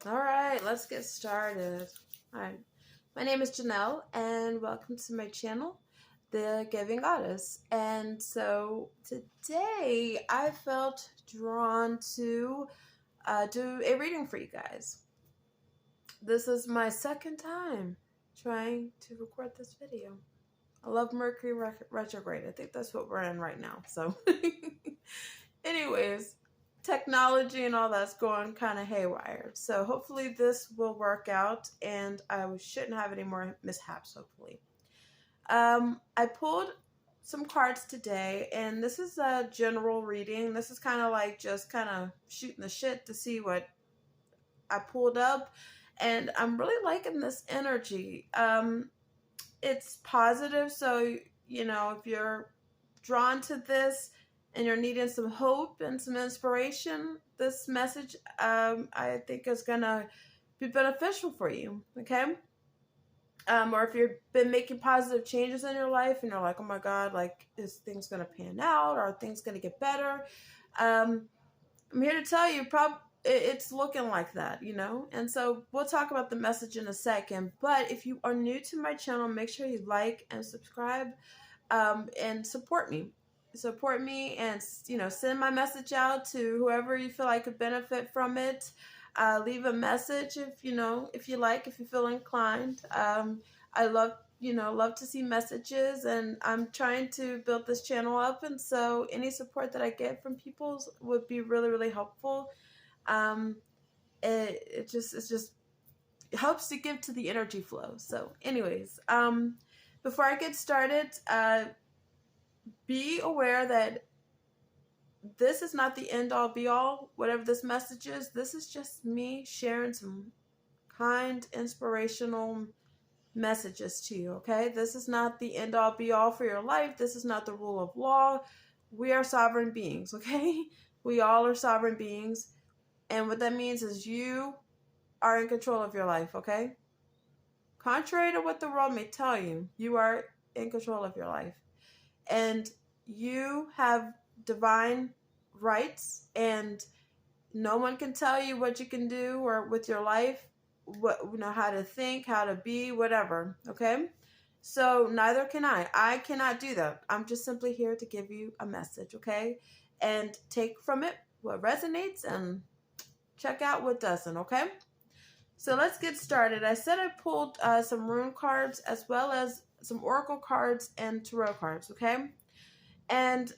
All right, let's get started. All right, my name is Genelle, and welcome to my channel, The Giving Goddess. And so today I felt drawn to do a reading for you guys. This is my second time trying to record this video. I love Mercury retrograde. I think that's what we're in right now. So, anyways, technology and all that's going kind of haywire. So hopefully this will work out and I shouldn't have any more mishaps, hopefully. I pulled some cards today, and this is a general reading. This is kind of like just kind of shooting the shit to see what I pulled up, and I'm really liking this energy. It's positive, so if you're drawn to this and you're needing some hope and some inspiration, this message I think is gonna be beneficial for you. Okay. Or if you've been making positive changes in your life and you're like, oh my God, like, is things gonna pan out, or are things gonna get better? I'm here to tell you, it's looking like that, and so we'll talk about the message in a second. But if you are new to my channel, make sure you like and subscribe, and support me and send my message out to whoever you feel like could benefit from it. Leave a message if you feel inclined. I love to see messages, and I'm trying to build this channel up, and so any support that I get from people would be really, really helpful. It just helps to give to the energy flow. So anyways, before I get started, be aware that this is not the end all be all. Whatever this message is, this is just me sharing some kind, inspirational messages to you. Okay, this is not the end all be all for your life. This is not the rule of law. We are sovereign beings. Okay, we all are sovereign beings. And what that means is you are in control of your life, okay? Contrary to what the world may tell you, you are in control of your life. And you have divine rights, and no one can tell you what you can do or with your life, how to think, how to be, whatever, okay? So neither can I. I cannot do that. I'm just simply here to give you a message, okay? And take from it what resonates and check out what doesn't, okay? So let's get started. I said I pulled some rune cards as well as some oracle cards and tarot cards, okay? And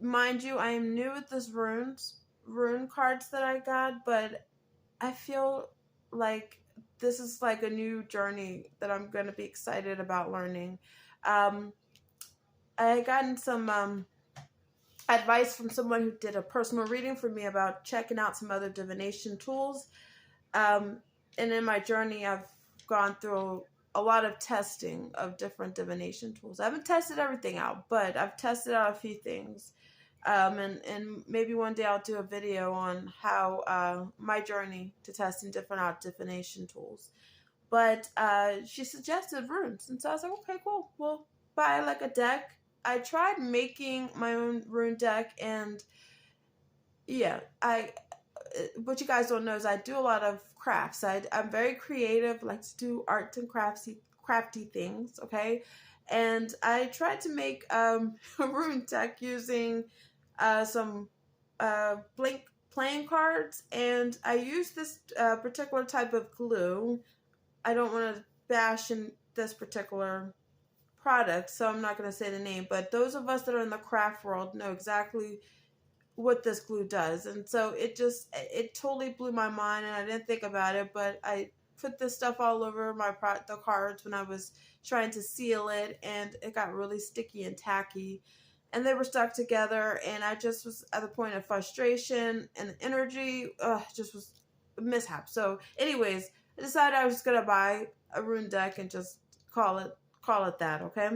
mind you, I am new with this rune cards that I got, but I feel like this is like a new journey that I'm going to be excited about learning. I had gotten some advice from someone who did a personal reading for me about checking out some other divination tools. And in my journey, I've gone through a lot of testing of different divination tools. I haven't tested everything out, but I've tested out a few things. And maybe one day I'll do a video on how my journey to testing different divination tools. But she suggested runes, and so I was like, okay, cool. We'll buy like a deck. I tried making my own rune deck, and yeah, what you guys don't know is I do a lot of crafts. I'm very creative, like to do arts and crafty things, okay? And I tried to make a rune deck using some blank playing cards, and I used this particular type of glue. I don't want to bash in this particular product, so I'm not going to say the name, but those of us that are in the craft world know exactly what this glue does. And so it totally blew my mind, and I didn't think about it, but I put this stuff all over the cards when I was trying to seal it, and it got really sticky and tacky, and they were stuck together, and I just was at the point of frustration, and the energy just was a mishap. So anyways, I decided I was just gonna buy a rune deck and just call it that, okay?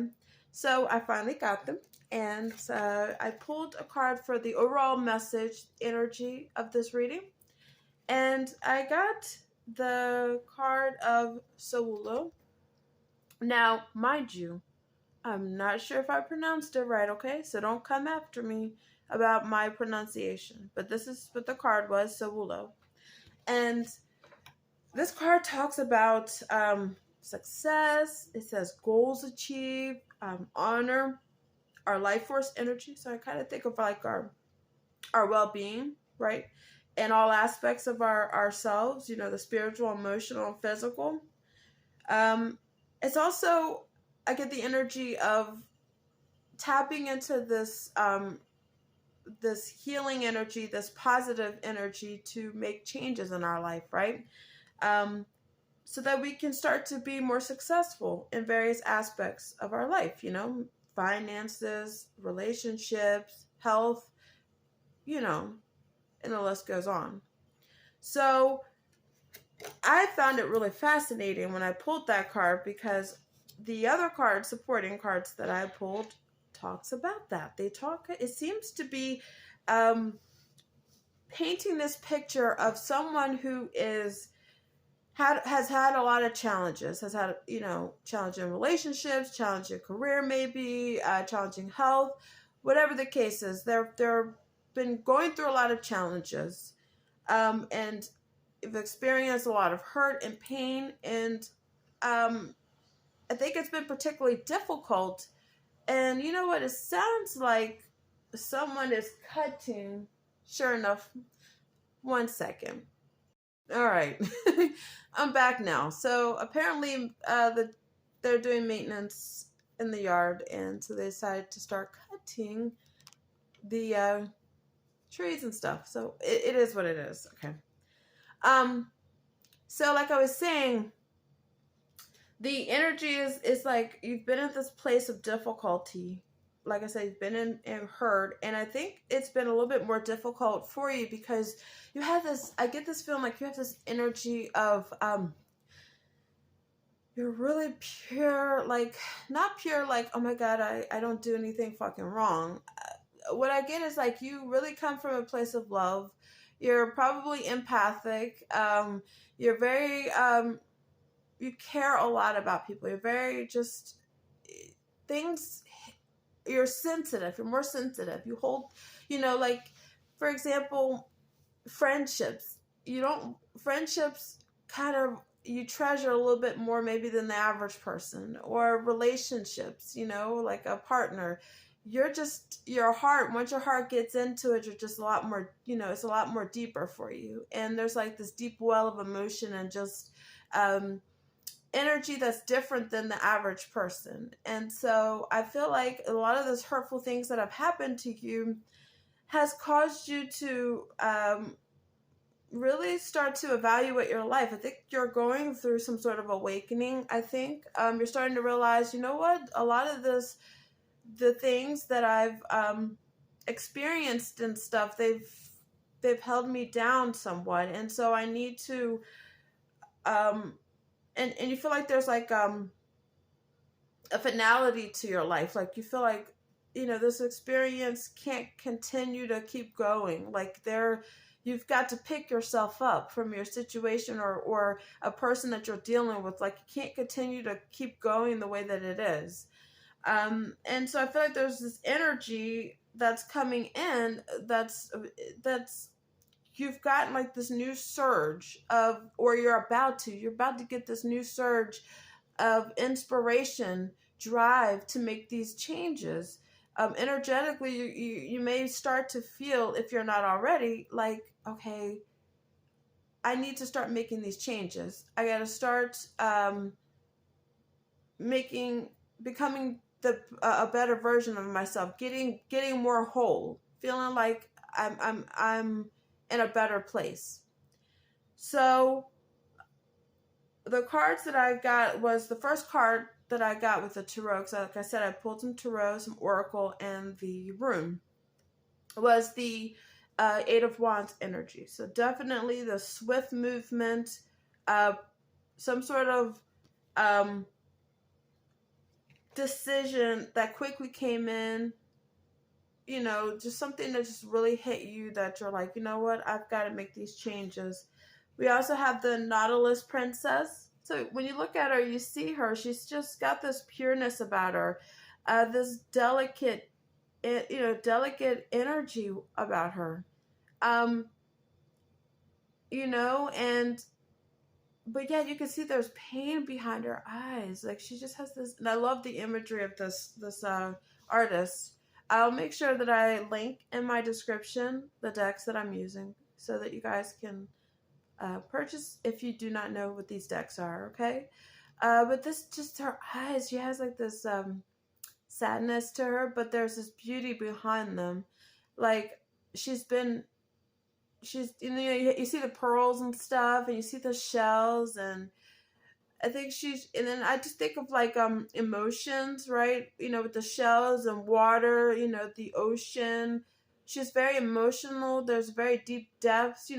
So I finally got them, and I pulled a card for the overall message energy of this reading, and I got the card of Sawulo. Now, mind you, I'm not sure if I pronounced it right, okay? So don't come after me about my pronunciation, but this is what the card was, Sawulo. And This card talks about success. It says goals achieved, honor, our life force energy. So I kind of think of like our well-being, right? In all aspects of ourselves, you know, the spiritual, emotional, and physical. Um, it's also, I get the energy of tapping into this healing energy, this positive energy to make changes in our life, right? Um, so that we can start to be more successful in various aspects of our life, you know, finances, relationships, health, you know, and the list goes on. So I found it really fascinating when I pulled that card, because the other card, supporting cards that I pulled, talks about that. It seems to be painting this picture of someone who has had a lot of challenges, has had, you know, challenging relationships, challenging career, maybe challenging health, whatever the case is. They've been going through a lot of challenges, and have experienced a lot of hurt and pain, and I think it's been particularly difficult. And you know what? It sounds like someone is cutting. Sure enough, 1 second. All right, I'm back now. So apparently, they're doing maintenance in the yard, and so they decided to start cutting the trees and stuff. So it is what it is. Okay. So like I was saying, the energy is like you've been at this place of difficulty. Like I said, you've been in hurt, and I think it's been a little bit more difficult for you because you have this. I get this feeling like you have this energy of you're really pure, like not pure, like oh my god, I don't do anything fucking wrong. What I get is like you really come from a place of love. You're probably empathic. You're very you care a lot about people. You're very just things. You're sensitive. You're more sensitive. You hold, you know, like for example, friendships. You don't friendships kind of you treasure a little bit more maybe than the average person, or relationships. You know, like a partner. You're just your heart. Once your heart gets into it, you're just a lot more. You know, it's a lot more deeper for you. And there's like this deep well of emotion and just. Energy that's different than the average person. And so I feel like a lot of those hurtful things that have happened to you has caused you to really start to evaluate your life. I think you're going through some sort of awakening. I think you're starting to realize, you know what, a lot of the things that I've experienced and stuff, they've held me down somewhat. And so I need to and you feel like there's like a finality to your life. Like you feel like, you know, this experience can't continue to keep going. Like you've got to pick yourself up from your situation or a person that you're dealing with. Like you can't continue to keep going the way that it is. And so I feel like there's this energy that's coming in that's you've gotten like this new surge of, or you're about to get this new surge of inspiration, drive to make these changes. Energetically, you may start to feel, if you're not already, like, okay, I need to start making these changes. I got to start becoming a better version of myself, getting more whole, feeling like I'm in a better place. So the cards that I got was the first card that I got with the tarot, because like I said, I pulled some tarot, some oracle, and the rune, was the Eight of Wands energy. So definitely the swift movement, some sort of decision that quickly came in, you know, just something that just really hit you that you're like, you know what, I've got to make these changes. We also have the Nautilus Princess. So when you look at her, you see her, she's just got this pureness about her, this delicate, you know, delicate energy about her. You know, and but yeah, you can see there's pain behind her eyes. Like she just has this, and I love the imagery of this artist. I'll make sure that I link in my description the decks that I'm using so that you guys can purchase if you do not know what these decks are. Okay, but this just her eyes. She has like this sadness to her, but there's this beauty behind them. Like she's been she's you see the pearls and stuff, and you see the shells, and I think she's, and then I just think of like emotions, right? With the shells and water, the ocean. She's very emotional. There's very deep depths,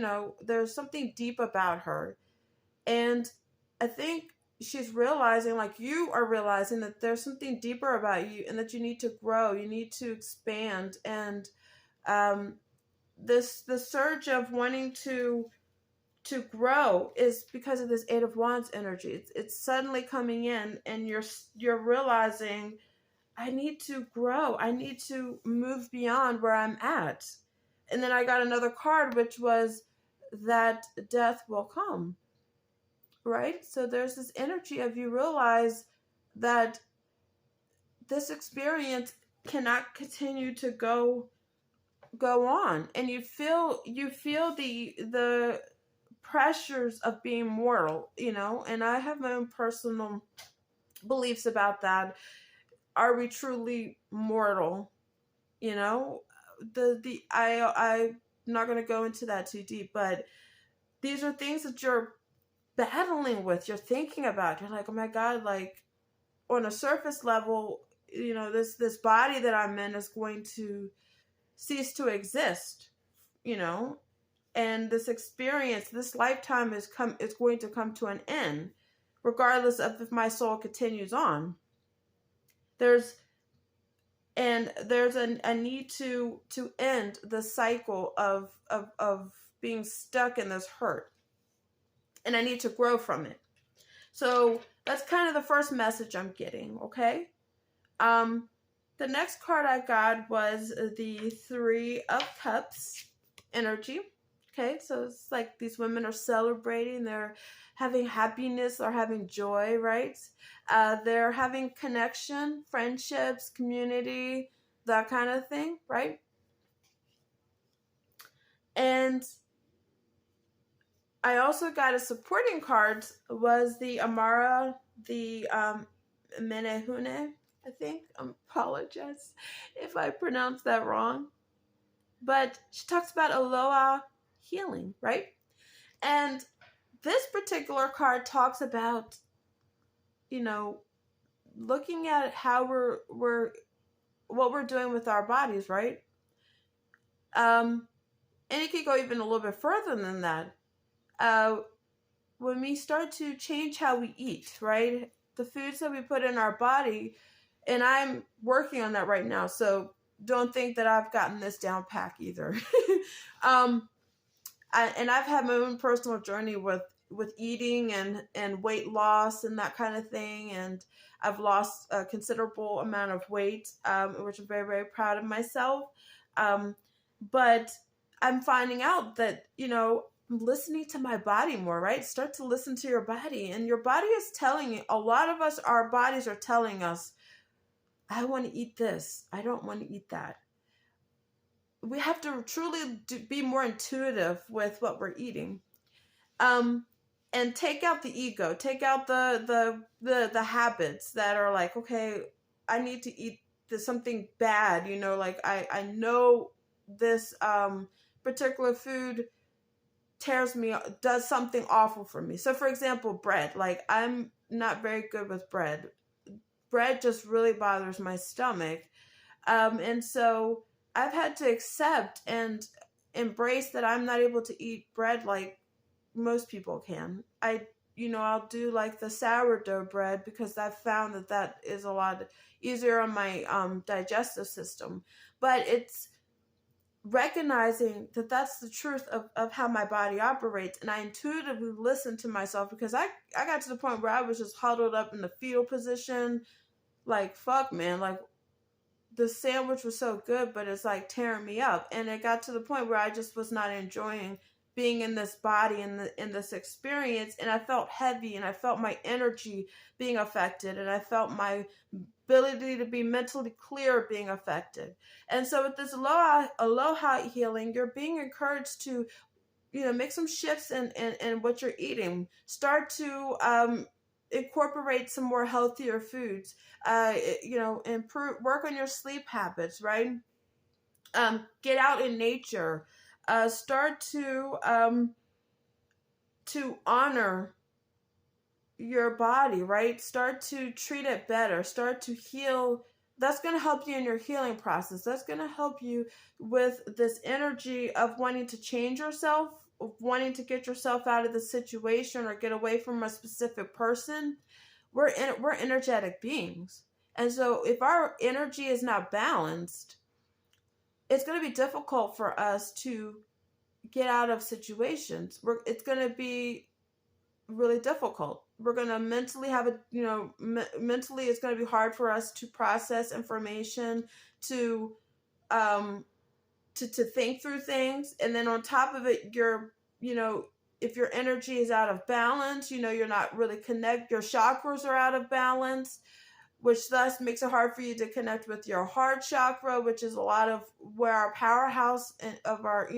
there's something deep about her. And I think she's realizing, like you are realizing, that there's something deeper about you and that you need to grow, you need to expand. And um the surge of wanting to grow is because of this Eight of Wands energy. It's suddenly coming in, and you're realizing, I need to grow. I need to move beyond where I'm at. And then I got another card, which was that death will come, right? So there's this energy of, you realize that this experience cannot continue to go on, and you feel the pressures of being mortal, and I have my own personal beliefs about that. Are we truly mortal? I'm not going to go into that too deep, but these are things that you're battling with, you're thinking about. You're like, oh my God, like on a surface level, this body that I'm in is going to cease to exist, and this experience, this lifetime is going to come to an end, regardless of if my soul continues on. There's a need to end the cycle of being stuck in this hurt, and I need to grow from it. So that's kind of the first message I'm getting. Okay. The next card I got was the Three of Cups energy. Okay, so it's like these women are celebrating, they're having happiness, they're having joy, right? They're having connection, friendships, community, that kind of thing, right? And I also got a supporting card, was the Amara, the Menehune, I think. I apologize if I pronounced that wrong. But she talks about aloha healing, right? And this particular card talks about, looking at how we're what we're doing with our bodies, right? And it could go even a little bit further than that. When we start to change how we eat, right? The foods that we put in our body, and I'm working on that right now, so don't think that I've gotten this down pack either. I've had my own personal journey with eating and weight loss and that kind of thing, and I've lost a considerable amount of weight, which I'm very, very proud of myself. But I'm finding out that, I'm listening to my body more, right? Start to listen to your body, and your body is telling you, a lot of us, our bodies are telling us, I want to eat this, I don't want to eat that. We have to truly be more intuitive with what we're eating, and take out the ego, take out the habits that are like, okay, I need to eat something bad, like I know this particular food does something awful for me. So for example, bread, like I'm not very good with bread. Bread just really bothers my stomach, and so I've had to accept and embrace that I'm not able to eat bread like most people can. I'll do like the sourdough bread because I've found that is a lot easier on my digestive system. But it's recognizing that that's the truth of how my body operates, and I intuitively listen to myself, because I got to the point where I was just huddled up in the fetal position, like, fuck, man, like the sandwich was so good, but it's like tearing me up. And it got to the point where I just was not enjoying being in this body, in this experience, and I felt heavy, and I felt my energy being affected, and I felt my ability to be mentally clear being affected. And so with this aloha healing, you're being encouraged to, make some shifts in what you're eating. Start to incorporate some more healthier foods. Improve, work on your sleep habits, right? Get out in nature. Start to honor your body, right? Start to treat it better. Start to heal. That's going to help you in your healing process. That's going to help you with this energy of wanting to change yourself, of wanting to get yourself out of the situation or get away from a specific person. We're energetic beings. And so if our energy is not balanced, it's going to be difficult for us to get out of situations. It's going to be really difficult. We're going to mentally have mentally it's going to be hard for us to process information, to think through things. And then on top of it, if your energy is out of balance, you're not really your chakras are out of balance, which thus makes it hard for you to connect with your heart chakra, which is a lot of where our powerhouse of our,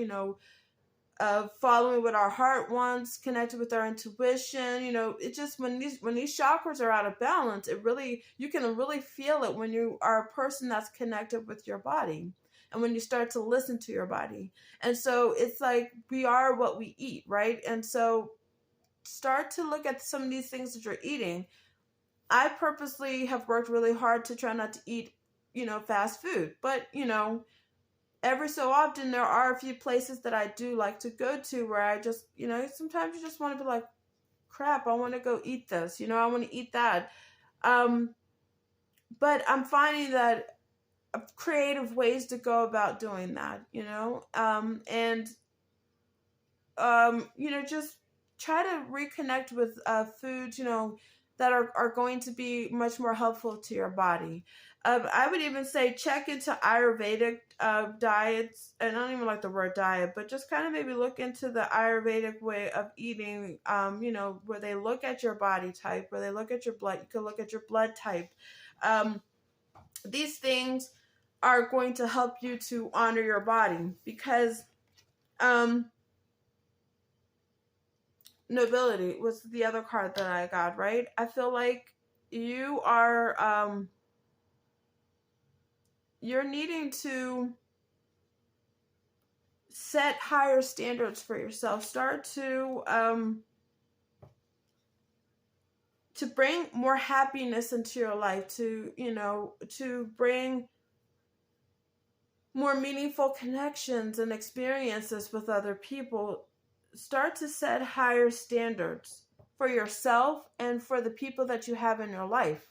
of following what our heart wants, connected with our intuition. It just, when these chakras are out of balance, you can really feel it when you are a person that's connected with your body, and when you start to listen to your body. And so it's like we are what we eat, right? And so start to look at some of these things that you're eating. I purposely have worked really hard to try not to eat, fast food, but every so often there are a few places that I do like to go to where I just, sometimes you just want to be like, crap, I want to go eat this, I want to eat that. But I'm finding that creative ways to go about doing that, just try to reconnect with foods, that are going to be much more helpful to your body. I would even say check into Ayurvedic diets. And I don't even like the word diet, but just kind of maybe look into the Ayurvedic way of eating, where they look at your body type, where they look at your blood. You can look at your blood type. These things are going to help you to honor your body, because nobility was the other card that I got, right? I feel like you are you're needing to set higher standards for yourself. Start to bring more happiness into your life, to bring more meaningful connections and experiences with other people. Start to set higher standards for yourself and for the people that you have in your life.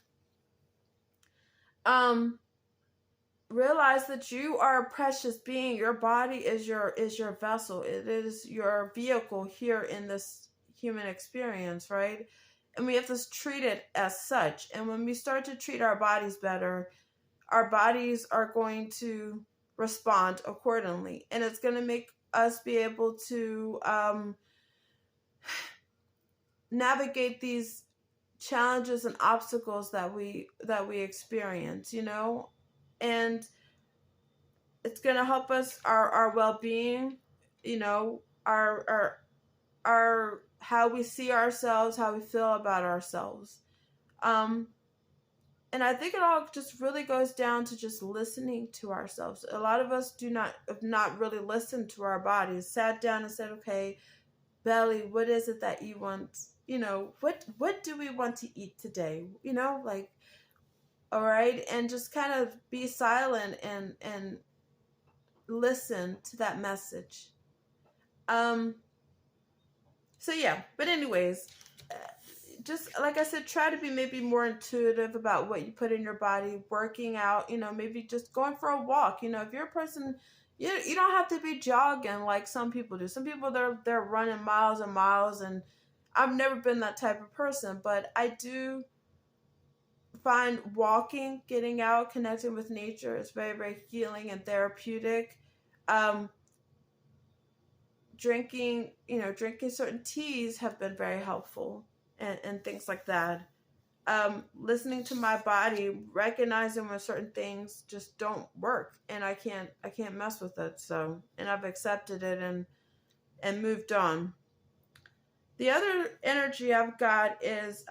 Realize that you are a precious being. Your body is your vessel. It is your vehicle here in this human experience, right? And we have to treat it as such. And when we start to treat our bodies better, our bodies are going to respond accordingly. And it's going to make us be able to navigate these challenges and obstacles that we experience, and it's going to help us, our well-being, our how we see ourselves, how we feel about ourselves. And I think it all just really goes down to just listening to ourselves. A lot of us have not really listened to our bodies, sat down and said, okay, belly, what is it that you want? What do we want to eat today? All right. And just kind of be silent and listen to that message. So yeah, but anyways, just like I said, try to be maybe more intuitive about what you put in your body, working out, maybe just going for a walk. If you're a person, you don't have to be jogging like some people do. Some people, they're running miles and miles, and I've never been that type of person, but I do find walking, getting out, connecting with nature is very, very healing and therapeutic. drinking, drinking certain teas have been very helpful, and things like that. Listening to my body, recognizing when certain things just don't work, and I can't mess with it. So, and I've accepted it and moved on. The other energy I've got is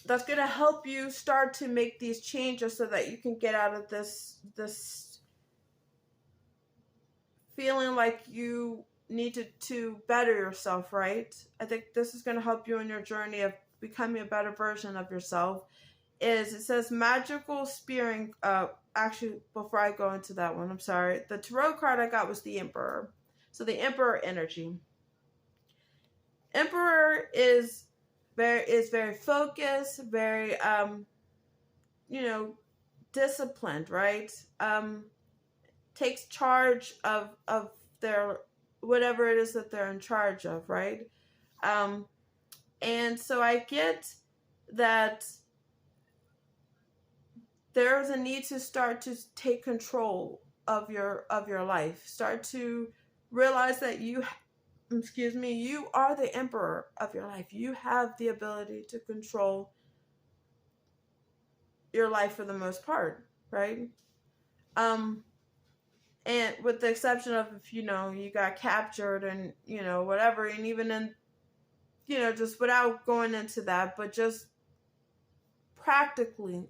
that's going to help you start to make these changes so that you can get out of this feeling like you need to better yourself, right? I think this is going to help you in your journey of becoming a better version of yourself. Is it says magical spearing. Actually, before I go into that one, I'm sorry. The tarot card I got was the Emperor. So the Emperor energy. Emperor is very focused, very disciplined, right? Takes charge of their whatever it is that they're in charge of, right? And so I get that there's a need to start to take control of your life. Start to realize that you are the emperor of your life. You have the ability to control your life for the most part, right? And with the exception of if you got captured and whatever, and even in just without going into that, but just practically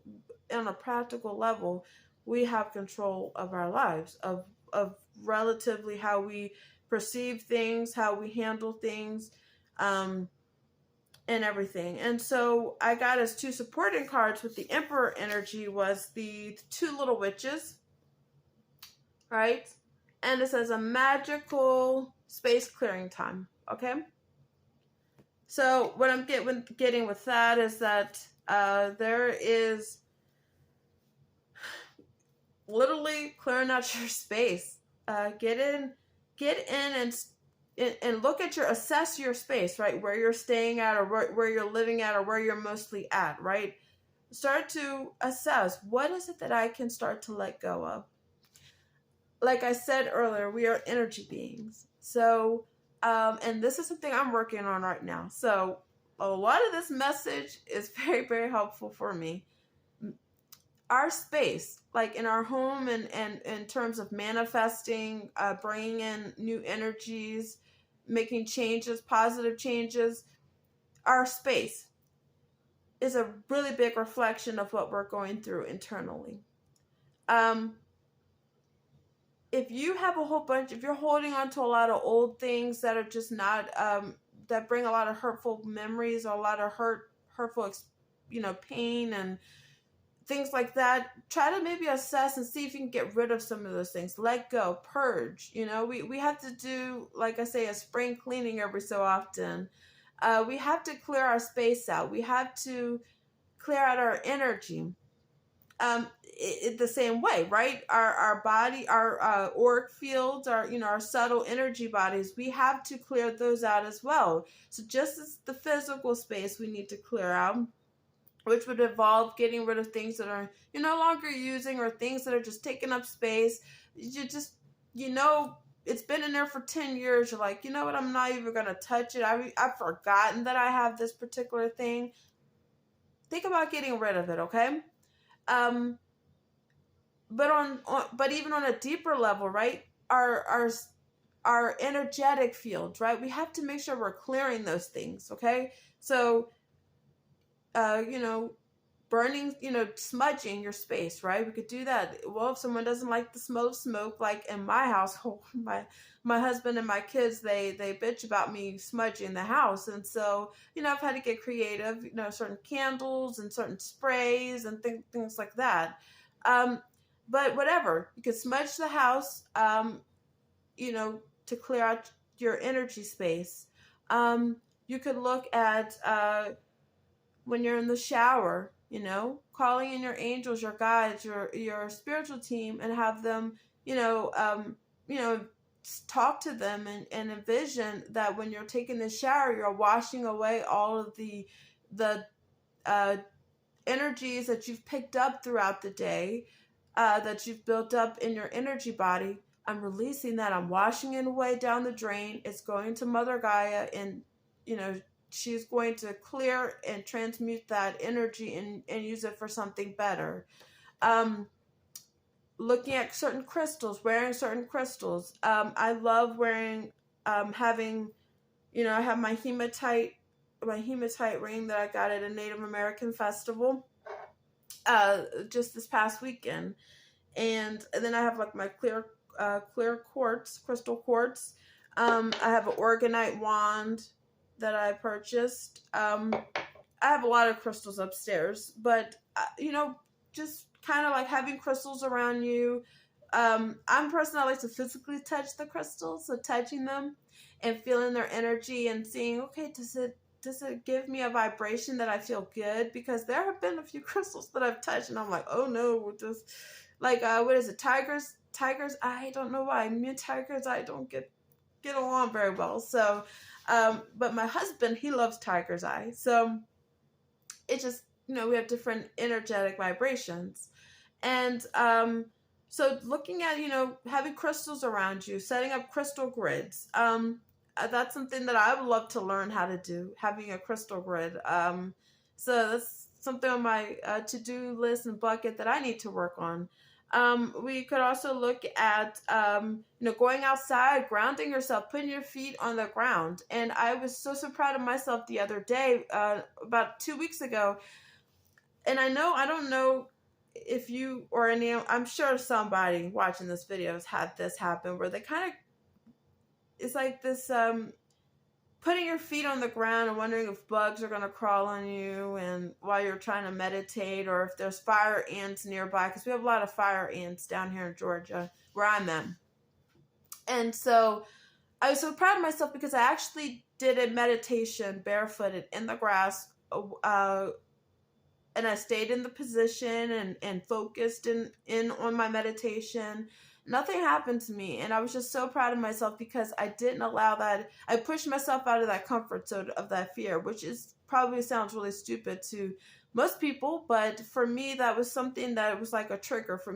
on a practical level, we have control of our lives, of relatively how we perceive things, how we handle things, and everything. And so I got as two supporting cards with the Emperor energy was the two little witches, right? And it says a magical space clearing time. Okay. So what I'm getting with that is that there is literally clearing out your space. Get in and look at assess your space, right? Where you're staying at, or where you're living at, or where you're mostly at, right? Start to assess, what is it that I can start to let go of? Like I said earlier, we are energy beings. So, and this is something I'm working on right now. So a lot of this message is very, very helpful for me. Our space, like in our home, and in terms of manifesting, bringing in new energies, making changes, positive changes, our space is a really big reflection of what we're going through internally. If you have if you're holding on to a lot of old things that are just not, that bring a lot of hurtful memories, or a lot of hurtful, pain and things like that, try to maybe assess and see if you can get rid of some of those things. Let go, purge. We have to do, like I say, a spring cleaning every so often. We have to clear our space out. We have to clear out our energy. The same way, right? Our body, our auric fields, our subtle energy bodies, we have to clear those out as well. So just as the physical space we need to clear out, which would involve getting rid of things that are you're no longer using, or things that are just taking up space. It's been in there for 10 years. You're like, you know what, I'm not even going to touch it. I've forgotten that I have this particular thing. Think about getting rid of it, okay? But even on a deeper level, right? Our energetic field, right? We have to make sure we're clearing those things, okay? So, burning, smudging your space, right? We could do that. Well, if someone doesn't like the smoke, like in my household, my husband and my kids, they bitch about me smudging the house. And so, I've had to get creative, certain candles and certain sprays and things like that. But whatever, you could smudge the house, to clear out your energy space. You could look at, when you're in the shower, calling in your angels, your guides, your spiritual team, and have them, talk to them and envision that when you're taking the shower, you're washing away all of the energies that you've picked up throughout the day, that you've built up in your energy body, I'm releasing that. I'm washing it away down the drain. It's going to Mother Gaia, and she's going to clear and transmute that energy and use it for something better. Looking at certain crystals, wearing certain crystals. I love wearing, having, I have my hematite ring that I got at a Native American festival just this past weekend. And then I have like my clear quartz, crystal quartz. I have an organite wand that I purchased. I have a lot of crystals upstairs, but just kind of like having crystals around you. I'm a person that likes to physically touch the crystals, so touching them and feeling their energy and seeing, okay, does it give me a vibration that I feel good? Because there have been a few crystals that I've touched and I'm like, oh no, just like what is it, tiger's eye? I don't know why. Me and tiger's eye don't get along very well. So but my husband, he loves tiger's eye, so it just, we have different energetic vibrations. And so looking at, having crystals around you, setting up crystal grids, that's something that I would love to learn how to do, having a crystal grid. So that's something on my to-do list and bucket that I need to work on. We could also look at, going outside, grounding yourself, putting your feet on the ground. And I was so proud of myself the other day, about 2 weeks ago. And I don't know if you or any, I'm sure somebody watching this video has had this happen where they kind of, it's like this, putting your feet on the ground and wondering if bugs are going to crawl on you and while you're trying to meditate, or if there's fire ants nearby, because we have a lot of fire ants down here in Georgia where I'm at. And so I was so proud of myself because I actually did a meditation barefooted in the grass, and I stayed in the position and focused in on my meditation. Nothing happened to me, and I was just so proud of myself because I didn't allow that. I pushed myself out of that comfort zone of that fear, which is probably sounds really stupid to most people, but for me, that was something that was like a trigger for